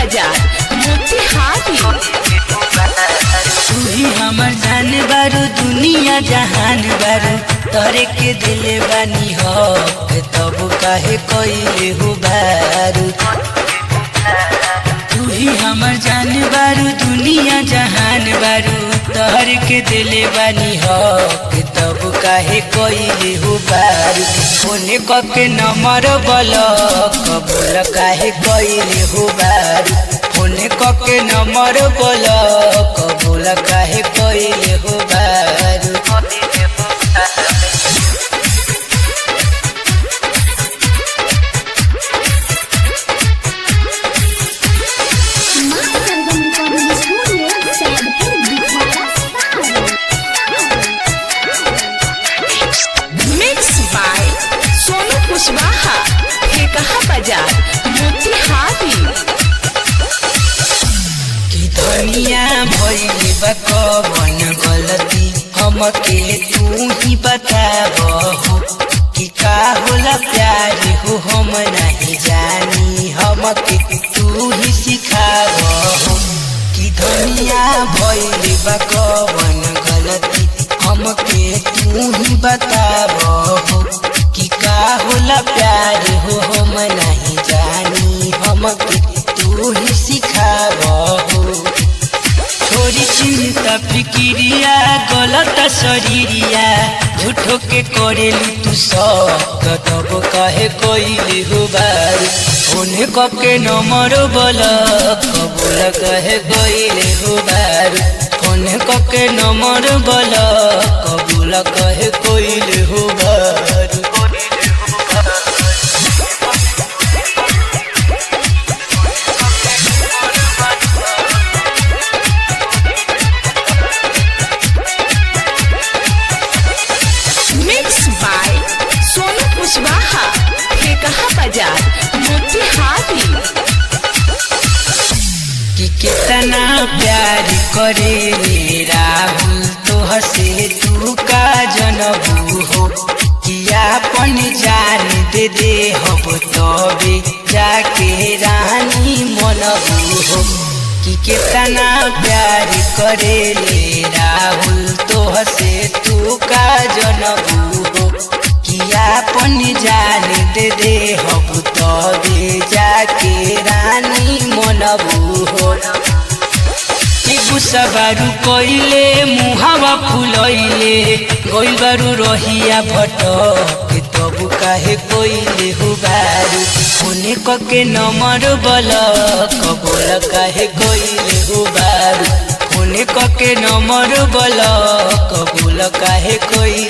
बाजार मोतिहारी। तू ही हमर जान बारू दुनिया जहान बारू तोरे के दिले बानी हो तब काहे कोई हो बारू। तू ही हमर जान बारू दुनिया जहान बारू तोहर के दिले बानी हो तब काहे कोई हो बारू। फोने कके नंबर बोलो कबूल काहे कोई हो बारू। फोने कके नंबर बोलो कबूल काहे कोई हो बारू। मिक्स बाय सोनू कुशवाहा ठेकहा बाजार मोतिहारी। कि धनिया भइले बा कवन गलती हमके तू ही बताबहो कि का होला प्यार हो हम नहीं जानी हमके तू ही सिखाबहो। कि धनिया भइले बा कवन गलती हमके तू ही बताबहो कि का होला प्यार हो हम नहीं जानी हमके तू ही सिखाबहो। छोरी चिंता फिकिरिया गलत शरीरिया झूठो के करेलू तू सब तब काहे कोई हो बारू। फोने कके नंबर बोला कबूल काहे कोई हो बारू। फोने कके नंबर बोला कबूल काहे कोई हो बारू। मिक्स बाय सोनू कुशवाहा ठेकहा बाजार मोतिहारी। कि कितना प्यार करे रे राहुल तोह से तू का जनबू हो। कि अपन जान दे हब तबे जाके रानी मनबू हो। कि कितना प्यार करे रे राहुल तोह से तू का जनबू हो। कि अपन जान दे हब तबे जाके रानी मनबू हो। गुस्सा बारू कइले मुहावा फुलैले गइल बारू रहिया भटक तब काहे कोइले हो बारू। फोने कके नंबर बोला कबूल काहे कोइले हो बारू। फोने कके नंबर बोला कबूल काहे कोइले